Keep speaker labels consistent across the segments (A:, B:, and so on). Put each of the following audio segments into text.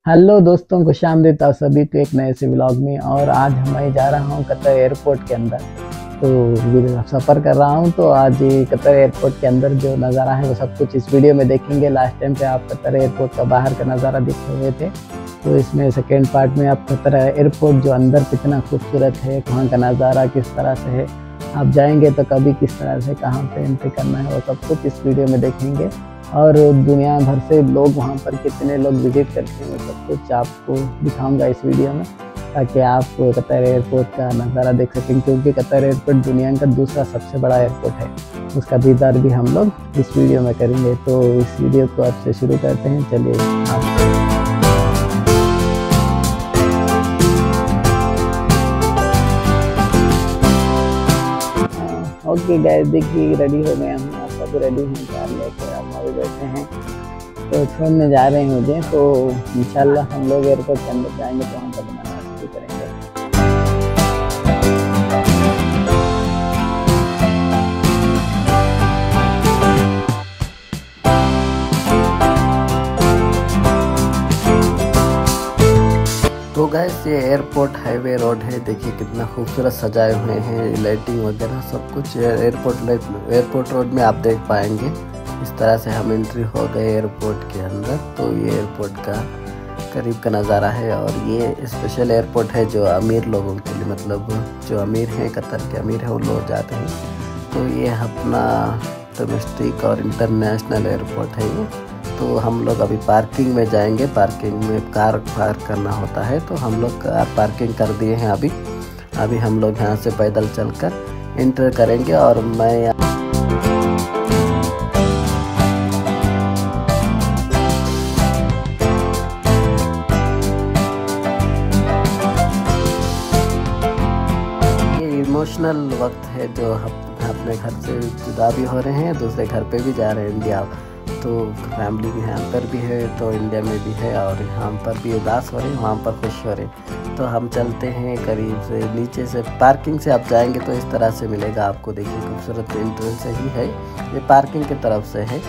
A: Hello दोस्तों, खुशामदीद आप सभी को एक नए से व्लॉग में। और आज मैं जा रहा हूँ कतर एयरपोर्ट के अंदर। तो सफ़र कर रहा हूँ। तो आज ये कतर एयरपोर्ट के अंदर जो नज़ारा है वो सब कुछ इस वीडियो में देखेंगे। लास्ट टाइम पे आप कतर एयरपोर्ट का बाहर का नज़ारा देखे हुए थे, तो इसमें सेकेंड पार्ट में आप कतर एयरपोर्ट जो अंदर कितना खूबसूरत है, वहाँ का नज़ारा किस तरह से है, आप जाएंगे तो कभी किस तरह से कहाँ पे एंट्री करना है वो सब कुछ इस वीडियो में देखेंगे। और दुनिया भर से लोग वहाँ पर कितने लोग विजिट करते हैं वो सब कुछ आपको दिखाऊंगा इस वीडियो में, ताकि आप कतर एयरपोर्ट का नज़ारा देख सकें। क्योंकि कतर एयरपोर्ट दुनिया का दूसरा सबसे बड़ा एयरपोर्ट है, उसका दीदार भी हम लोग इस वीडियो में करेंगे। तो इस वीडियो को आपसे शुरू करते हैं, चलिए ओके गाइस, देखिए रेडी हो गए हम, आप सब रेडी हैं, कार लेकर हम अभी बैठे हैं तो छोड़ने जा रहे हैं मुझे। तो इंशाल्लाह हम लोग एयरपोर्ट के अंदर जाएंगे तो वहाँ पर बनाना शुरू करेंगे। तो गैस ये एयरपोर्ट हाईवे रोड है, देखिए कितना खूबसूरत सजाए हुए हैं, लाइटिंग वगैरह सब कुछ एयरपोर्ट रोड में आप देख पाएंगे। इस तरह से हम एंट्री हो गए एयरपोर्ट के अंदर। तो ये एयरपोर्ट का करीब का नज़ारा है। और ये स्पेशल एयरपोर्ट है जो अमीर लोगों के लिए, मतलब जो अमीर हैं, कतर के अमीर हैं, वो लोग जाते हैं। तो ये अपना डोमेस्टिक और इंटरनेशनल एयरपोर्ट है ये। तो हम लोग अभी पार्किंग में जाएंगे, पार्किंग में कार पार्क करना होता है, तो हम लोग कार पार्किंग कर दिए हैं। अभी हम लोग यहाँ से पैदल चलकर एंटर करेंगे। और मैं ये इमोशनल वक्त है जो हम अपने घर से जुदा भी हो रहे हैं, दूसरे घर पे भी जा रहे हैं इंडिया। तो फैमिली यहाँ पर भी है, तो इंडिया में भी है, और यहाँ पर भी उदास हो रहे हैं, वहाँ पर खुश हो रहे हैं। तो हम चलते हैं करीब से नीचे से, पार्किंग से आप जाएंगे तो इस तरह से मिलेगा आपको। देखिए खूबसूरत एंट्रेंस ही है, ये पार्किंग की तरफ से है।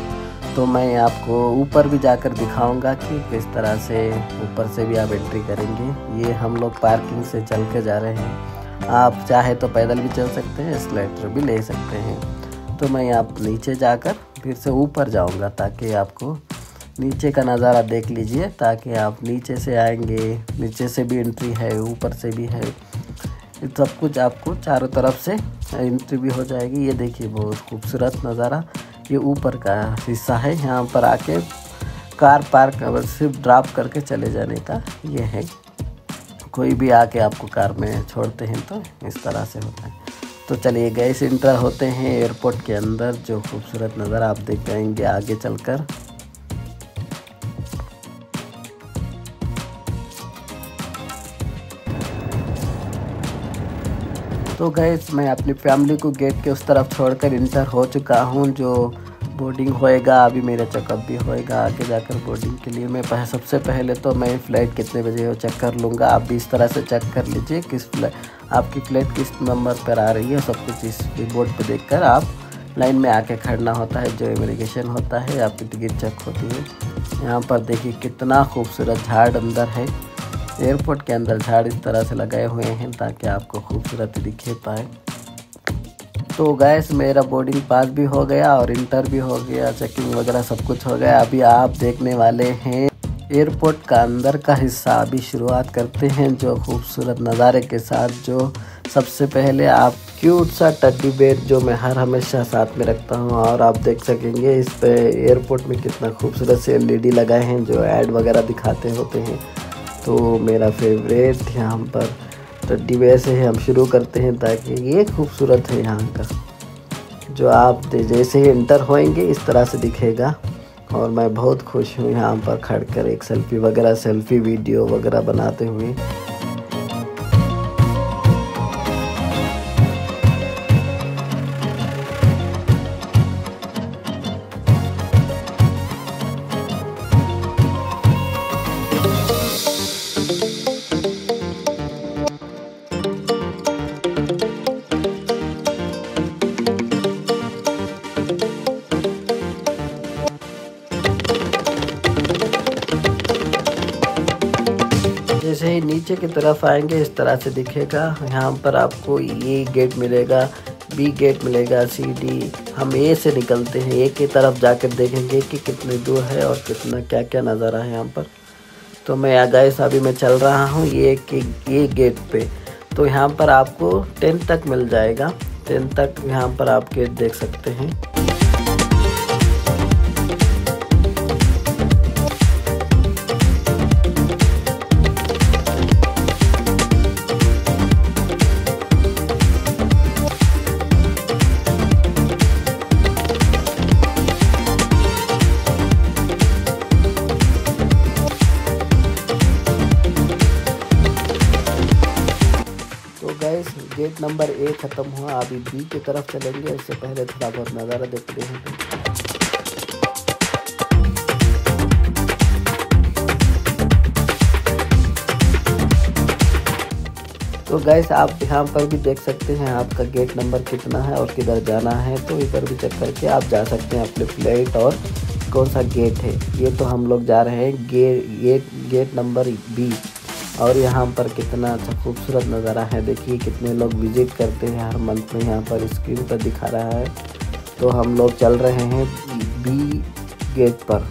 A: तो मैं आपको ऊपर भी जाकर दिखाऊंगा कि किस तरह से ऊपर से भी आप एंट्री करेंगे। ये हम लोग पार्किंग से चल के जा रहे हैं, आप चाहे तो पैदल भी चल सकते हैं, स्लाइडर भी ले सकते हैं। तो मैं आप नीचे जाकर फिर से ऊपर जाऊंगा ताकि आपको नीचे का नज़ारा देख लीजिए, ताकि आप नीचे से आएंगे, नीचे से भी एंट्री है, ऊपर से भी है, सब कुछ आपको चारों तरफ से एंट्री भी हो जाएगी। ये देखिए बहुत खूबसूरत नज़ारा, ये ऊपर का हिस्सा है। यहाँ पर आके कार पार्क सिर्फ ड्रॉप करके चले जाने का ये है। कोई भी आके आपको कार में छोड़ते हैं तो इस तरह से होता है। तो चलिए गैस इंटर होते हैं एयरपोर्ट के अंदर। जो खूबसूरत नज़ारा आप देख पाएंगे आगे चलकर। तो गैस मैं अपनी फैमिली को गेट के उस तरफ छोड़कर इंटर हो चुका हूँ। जो बोर्डिंग होएगा, अभी मेरा चेकअप भी होएगा आगे जाकर बोर्डिंग के लिए। मैं सबसे पहले तो मैं फ़्लाइट कितने बजे हो चेक कर लूँगा। आप भी इस तरह से चेक कर लीजिए आपकी फ़्लाइट किस नंबर पर आ रही है, सब कुछ इस बोर्ड पे देखकर आप लाइन में आके खड़ना होता है। जो इमिग्रेशन होता है, आपकी टिकट चेक होती है। यहाँ पर देखिए कितना खूबसूरत झाड़ अंदर है, एयरपोर्ट के अंदर झाड़ इस तरह से लगाए हुए हैं ताकि आपको खूबसूरत दिखे पाए। तो गैस मेरा बोर्डिंग पास भी हो गया और इंटर भी हो गया, चेकिंग वगैरह सब कुछ हो गया। अभी आप देखने वाले हैं एयरपोर्ट का अंदर का हिस्सा। अभी शुरुआत करते हैं जो खूबसूरत नज़ारे के साथ। जो सबसे पहले आप क्यूट सा टेडी बेयर जो मैं हमेशा साथ में रखता हूँ। और आप देख सकेंगे इस पे एयरपोर्ट में कितना खूबसूरत से LED लगाए हैं जो ऐड वगैरह दिखाते होते हैं। तो मेरा फेवरेट यहाँ पर टेडी बेयर से हम शुरू करते हैं, ताकि ये खूबसूरत है यहाँ का। जो आप जैसे ही एंटर होएंगे इस तरह से दिखेगा। और मैं बहुत खुश हूँ यहाँ पर खड़कर एक सेल्फी वीडियो वगैरह बनाते हुए। ये नीचे की तरफ आएंगे इस तरह से दिखेगा। यहाँ पर आपको ये गेट मिलेगा, बी गेट मिलेगा, सी डी। हम ए से निकलते हैं, ए की तरफ जाकर देखेंगे कि कितनी दूर है और कितना क्या क्या नज़ारा है यहाँ पर। तो मैं गाइस अभी मैं चल रहा हूँ ये गेट पे। तो यहाँ पर आपको 10 तक मिल जाएगा, 10 तक यहाँ पर आप गेट देख सकते हैं। गाइस गेट नंबर ए ख़त्म हुआ, अभी बी की तरफ चलेंगे। इससे पहले थोड़ा बहुत नज़ारा देखते हैं। तो गाइस आप यहाँ पर भी देख सकते हैं आपका गेट नंबर कितना है और किधर जाना है। तो इधर भी चेक करके आप जा सकते हैं अपने फ्लैट और कौन सा गेट है। ये तो हम लोग जा रहे हैं गेट नंबर बी। और यहाँ पर कितना अच्छा खूबसूरत नज़ारा है, देखिए कितने लोग विज़िट करते हैं हर मंथ में। यहाँ पर स्क्रीन पर दिखा रहा है। तो हम लोग चल रहे हैं बी गेट पर।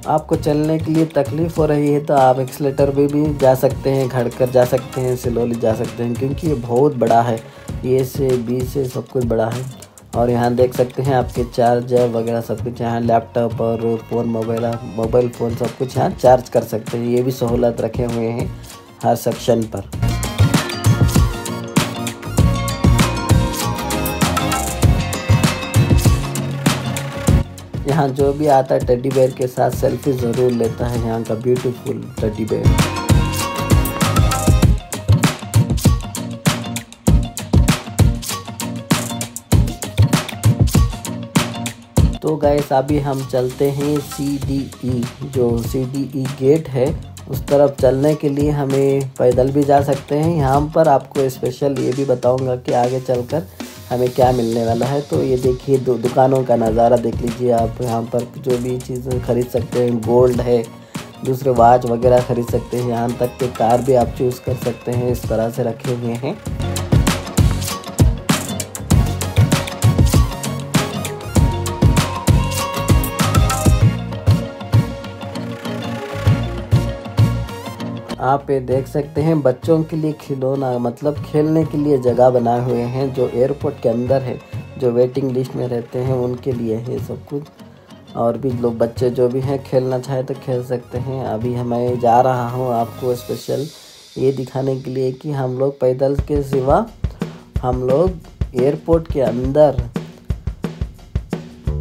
A: आपको चलने के लिए तकलीफ़ हो रही है तो आप एक्सीलेटर पे भी जा सकते हैं, घड़कर जा सकते हैं, स्लोली जा सकते हैं, क्योंकि ये बहुत बड़ा है। ए से बी से सब कुछ बड़ा है। और यहाँ देख सकते हैं आपके चार्जर वगैरह सब कुछ, यहाँ लैपटॉप और फ़ोन मोबाइल फ़ोन सब कुछ यहाँ चार्ज कर सकते हैं। ये भी सहूलत रखे हुए हैं हर सेक्शन पर। यहाँ जो भी आता है टेडी बेयर के साथ सेल्फी ज़रूर लेता है, यहाँ का ब्यूटीफुल टेडी बेयर। तो गाइस अभी हम चलते हैं CDE, जो CDE गेट है उस तरफ चलने के लिए हमें पैदल भी जा सकते हैं। यहाँ पर आपको स्पेशल ये भी बताऊंगा कि आगे चलकर हमें क्या मिलने वाला है। तो ये देखिए दुकानों का नज़ारा देख लीजिए आप। यहाँ पर जो भी चीज़ें खरीद सकते हैं, गोल्ड है, दूसरे वॉच वगैरह खरीद सकते हैं, यहाँ तक कि कार भी आप चूज़ कर सकते हैं। इस तरह से रखे हुए हैं। आप ये देख सकते हैं बच्चों के लिए खिलौना, मतलब खेलने के लिए जगह बनाए हुए हैं जो एयरपोर्ट के अंदर है। जो वेटिंग लिस्ट में रहते हैं उनके लिए है सब कुछ। और भी लोग बच्चे जो भी हैं खेलना चाहे तो खेल सकते हैं। अभी मैं जा रहा हूँ आपको स्पेशल ये दिखाने के लिए कि हम लोग पैदल के सिवा हम लोग एयरपोर्ट के अंदर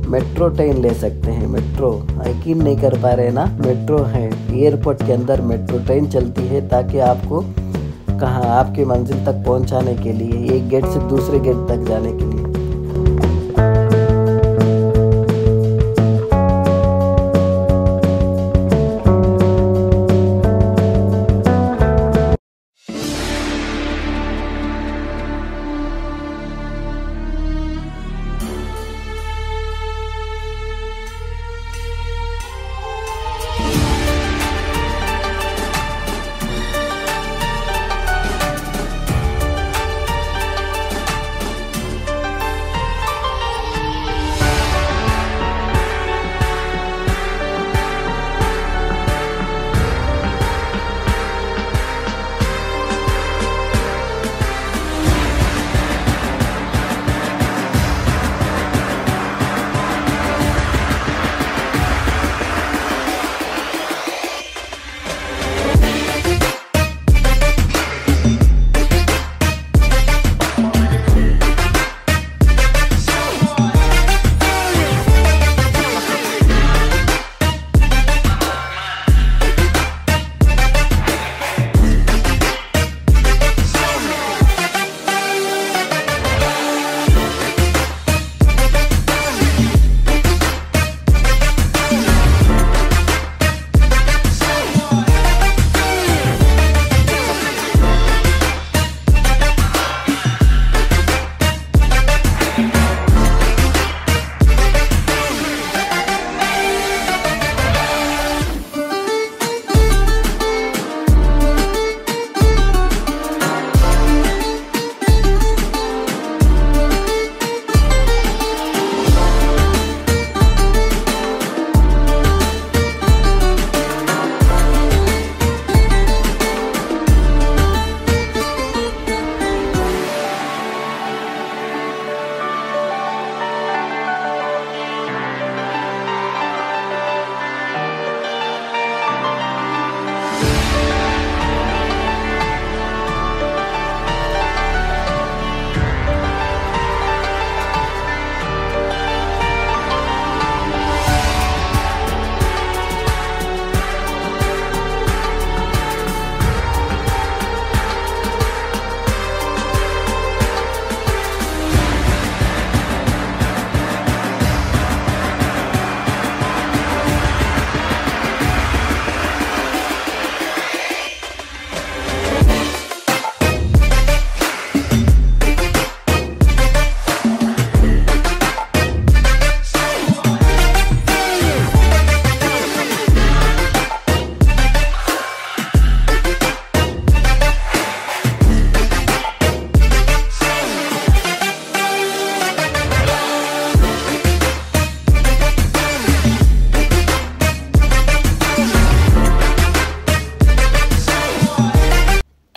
A: मेट्रो ट्रेन ले सकते हैं। मेट्रो यकीन नहीं कर पा रहे ना, मेट्रो है, एयरपोर्ट के अंदर मेट्रो ट्रेन चलती है ताकि आपको कहाँ आपकी मंजिल तक पहुंचाने के लिए, एक गेट से दूसरे गेट तक जाने के लिए।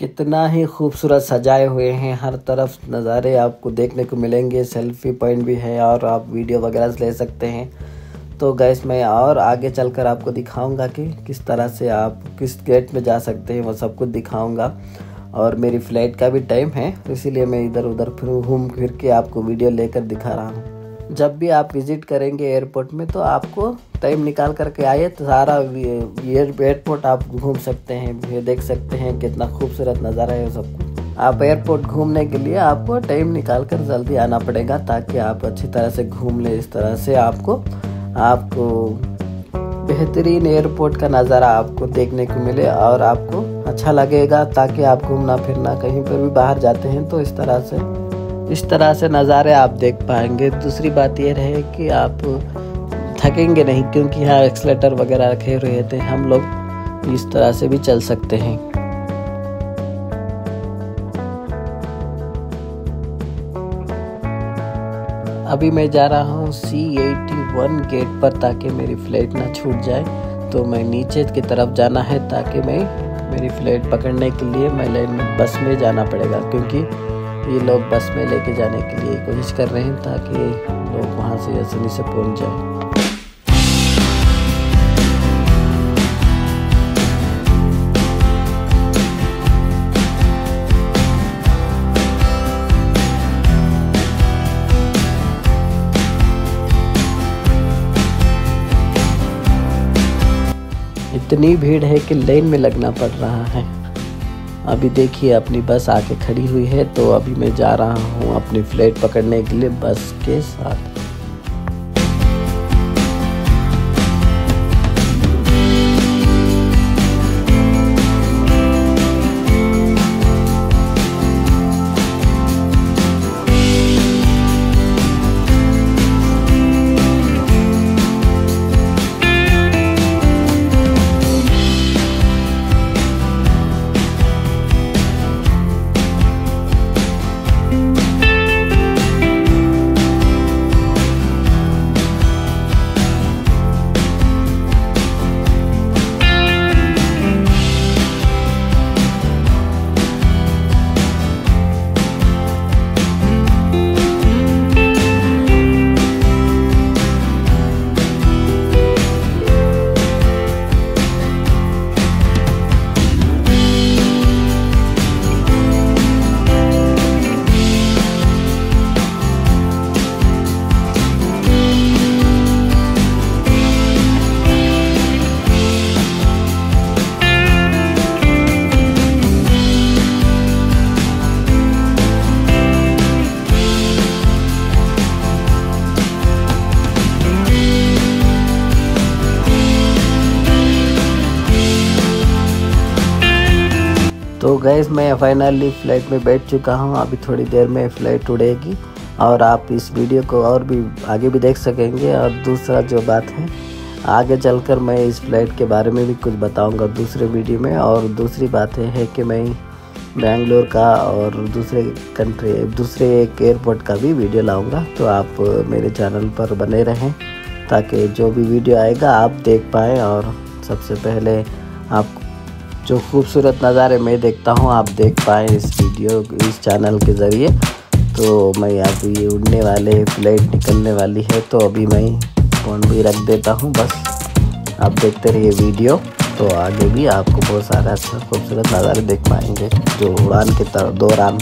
A: कितना ही खूबसूरत सजाए हुए हैं, हर तरफ नज़ारे आपको देखने को मिलेंगे। सेल्फी पॉइंट भी है और आप वीडियो वगैरह ले सकते हैं। तो गैस मैं और आगे चलकर आपको दिखाऊंगा कि किस तरह से आप किस गेट में जा सकते हैं, वो सब कुछ दिखाऊंगा। और मेरी फ़्लाइट का भी टाइम है, इसीलिए मैं इधर उधर घूम फिर के आपको वीडियो लेकर दिखा रहा हूँ। जब भी आप विज़िट करेंगे एयरपोर्ट में तो आपको टाइम निकाल करके आइए, तो सारा एयरपोर्ट आप घूम सकते हैं, ये देख सकते हैं कितना खूबसूरत नज़ारा है सब कुछ। आप एयरपोर्ट घूमने के लिए आपको टाइम निकाल कर जल्दी आना पड़ेगा ताकि आप अच्छी तरह से घूम लें। इस तरह से आपको बेहतरीन एयरपोर्ट का नज़ारा आपको देखने को मिले और आपको अच्छा लगेगा, ताकि आप घूमना फिरना कहीं पर भी बाहर जाते हैं तो इस तरह से नज़ारे आप देख पाएंगे। दूसरी बात यह है कि आप थकेंगे नहीं, क्योंकि यहाँ एक्सीलेटर वगैरह रखे हुए थे, हम लोग इस तरह से भी चल सकते हैं। अभी मैं जा रहा हूँ C81 गेट पर ताकि मेरी फ़्लाइट ना छूट जाए। तो मैं नीचे की तरफ जाना है ताकि मेरी फ़्लाइट पकड़ने के लिए मैं लाइन में बस में जाना पड़ेगा, क्योंकि ये लोग बस में लेके जाने के लिए कोशिश कर रहे हैं ताकि लोग वहाँ से आसानी से पहुँच जाए। इतनी भीड़ है कि लाइन में लगना पड़ रहा है। अभी देखिए अपनी बस आके खड़ी हुई है, तो अभी मैं जा रहा हूँ अपनी फ़्लाइट पकड़ने के लिए बस के साथ। तो गैस मैं फाइनली फ़्लाइट में बैठ चुका हूँ। अभी थोड़ी देर में फ़्लाइट उड़ेगी और आप इस वीडियो को और भी आगे भी देख सकेंगे। और दूसरा जो बात है, आगे चलकर मैं इस फ़्लाइट के बारे में भी कुछ बताऊंगा दूसरे वीडियो में। और दूसरी बात है कि मैं बेंगलोर का और दूसरे एक एयरपोर्ट का भी वीडियो लाऊंगा। तो आप मेरे चैनल पर बने रहें ताकि जो भी वीडियो आएगा आप देख पाएँ और सबसे पहले आप जो खूबसूरत नज़ारे मैं देखता हूँ आप देख पाएँ इस चैनल के ज़रिए। तो मैं अब ये उड़ने वाले फ़्लाइट निकलने वाली है, तो अभी मैं फ़ोन भी रख देता हूँ। बस आप देखते रहिए वीडियो, तो आगे भी आपको बहुत सारा अच्छा खूबसूरत नज़ारे देख पाएंगे जो उड़ान के दौरान